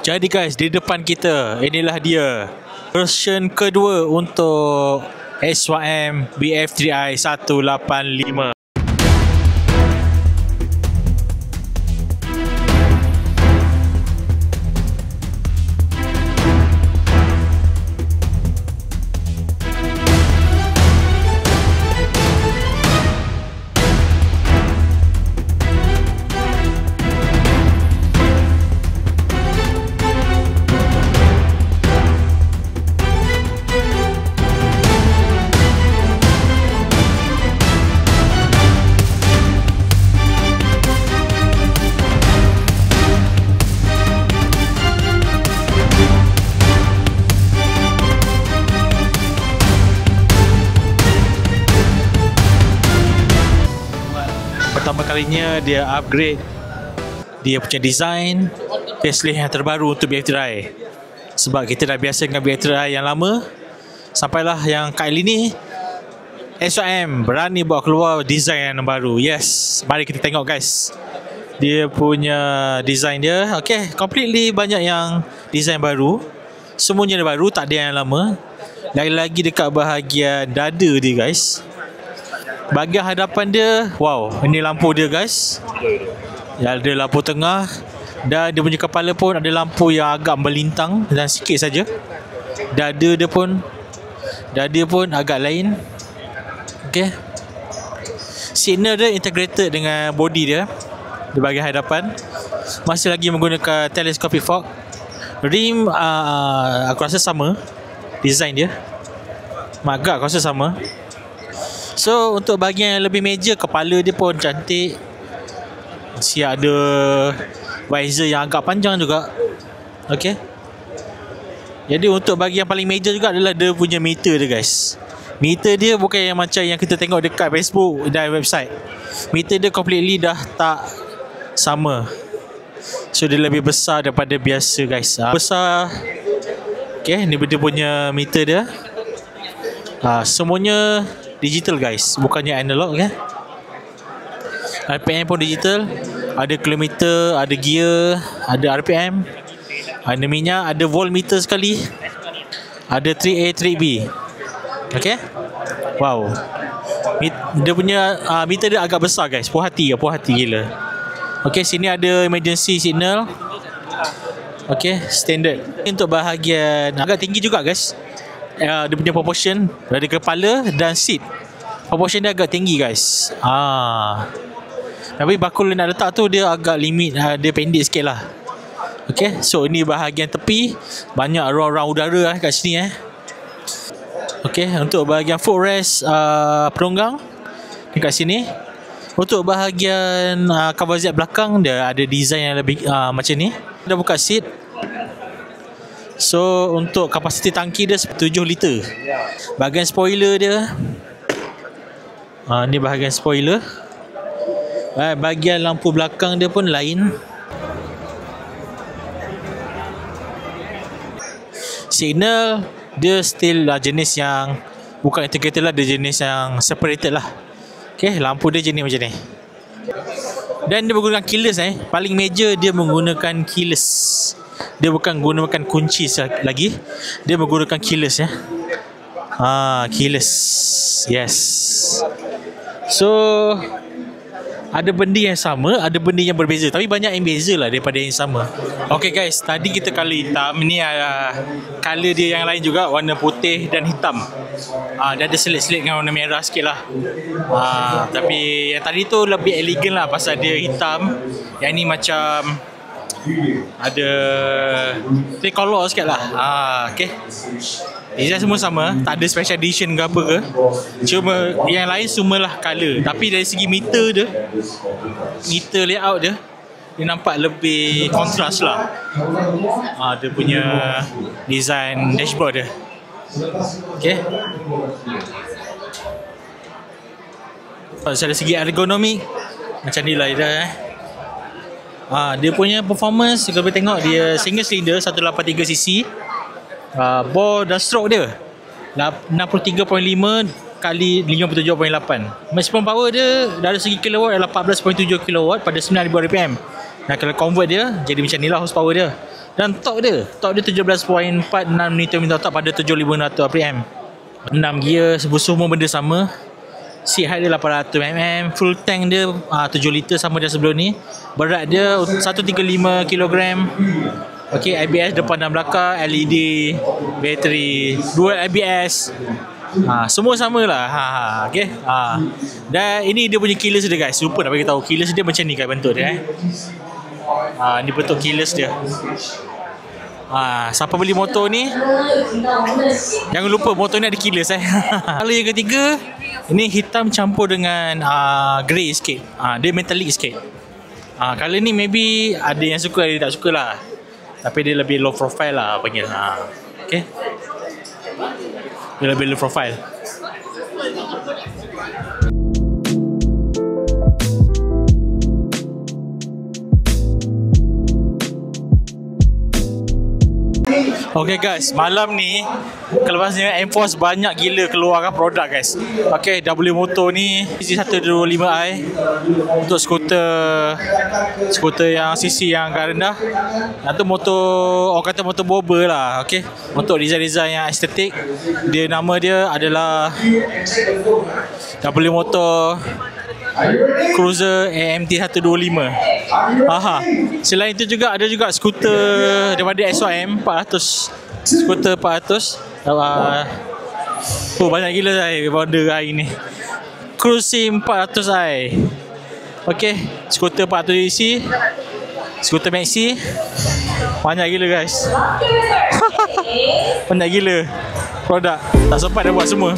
Jadi guys, di depan kita inilah dia version kedua untuk SYM BF3i 185. Pertama kalinya dia upgrade dia punya design, facelift yang terbaru untuk BF3i. Sebab kita dah biasa dengan BF3i yang lama, sampailah yang kali ni SYM berani bawa keluar design yang baru. Yes, mari kita tengok guys. Dia punya design dia, okay, completely banyak yang design baru. Semuanya baru, tak ada yang lama. Lagi-lagi dekat bahagian dada dia guys. Bahagian hadapan dia, wow, ini lampu dia guys. Ada lampu tengah. Dan dia punya kepala pun ada lampu yang agak melintang dan sikit saja. Dada pun agak lain. Okay. Signal dia integrated dengan body dia di bahagian hadapan. Masih lagi menggunakan telescopic fork. Rim aku rasa sama design dia. Agak aku rasa sama. So untuk bahagian yang lebih major, kepala dia pun cantik. Masih ada visor yang agak panjang juga. Okay. Jadi untuk bahagian yang paling major juga adalah dia punya meter dia guys. Meter dia bukan yang macam yang kita tengok dekat Facebook dan website. Meter dia completely dah tak sama. So dia lebih besar daripada biasa guys. Besar. Okay, ni dia punya meter dia. Semuanya digital guys, bukannya analog kan. RPM pun digital. Ada kilometer, ada gear, ada RPM, ada minyak, ada voltmeter sekali. Ada 3A, 3B. Okay. Wow. Dia punya meter dia agak besar guys. Puas hati gila. Okay, sini ada emergency signal. Okay, standard. Untuk bahagian agak tinggi juga guys. Dia punya proportion dari kepala dan seat, proportion dia agak tinggi guys. Tapi bakul nak letak tu dia agak limit, dia pendek sikit lah. Okay, so ini bahagian tepi. Banyak ruang-ruang udara kat sini Okay, untuk bahagian footrest peronggang dekat sini. Untuk bahagian cover Z belakang dia ada design yang lebih macam ni. Dia buka seat. So untuk kapasiti tangki dia 7 liter. Bahagian spoiler dia, ni bahagian spoiler. Bahagian lampu belakang dia pun lain. Signal dia still jenis yang bukan integrated lah, dia jenis yang separated lah. Okay, lampu dia jenis macam ni. Dan dia menggunakan keyless paling major dia menggunakan keyless. Dia bukan gunakan kunci lagi, dia menggunakan keyless keyless. Yes. So ada benda yang sama, ada benda yang berbeza, tapi banyak yang beza lah daripada yang sama. Okay guys, tadi kita color hitam. Ni color dia yang lain juga, warna putih dan hitam. Dia ada selit-selit dengan warna merah sikit lah. Tapi yang tadi tu lebih elegan lah pasal dia hitam. Yang ni macam ada tricolor sikit lah. Okay, design semua sama, tak ada special edition ke apa ke. Cuma yang lain semualah colour. Tapi dari segi meter layout dia nampak lebih kontras lah. Dia punya design dashboard dia. Okay. Dari segi ergonomi macam ni lah dia. Dia punya performance, kalau boleh tengok, dia single cylinder 183cc. Bore dan stroke dia 63.5 kali 57.8. Maximum power dia dari segi kilowatt adalah 14.7 kilowatt pada 9,000 rpm. Dan kalau convert dia jadi macam ni lah horsepower dia. Dan torque dia 17.46 Nm top pada 7500 rpm. 6 gear, semua benda sama. Seat height dia 800mm. Full tank dia 7 liter sama dia sebelum ni. Berat dia 135 kg. Okay, ABS depan dan belakang, LED, bateri, dual ABS. Semua sama lah. Okay. Dan ini dia punya keyless dia guys. Lupa nak bagi tahu, keyless dia macam ni guys bentuk dia. Ni bentuk keyless dia. Siapa beli motor ni, jangan lupa motor ni ada keyless. Kalau yang ketiga, ini hitam campur dengan grey sikit. Dia metallic sikit. Color ni maybe ada yang suka, ada yang tak suka lah. Tapi dia lebih low profile lah panggil. Okay. Dia lebih low profile. Okay guys, malam ni kelepasnya Enforce banyak gila keluarkan produk guys. Okay, W Motor ni CC125i untuk skuter yang CC yang agak rendah. Itu motor, orang kata motor bobber lah. Okay, untuk design-design yang estetik. Dia nama dia adalah W Motor Cruiser AMT 125. Selain itu juga ada juga skuter daripada SYM 400. Skuter 400. Banyak gila saya order hari ni. Cruising 400i. Okey, skuter 400cc, skuter maxi. Banyak gila guys. Banyak gila produk. Tak sempat dah buat semua.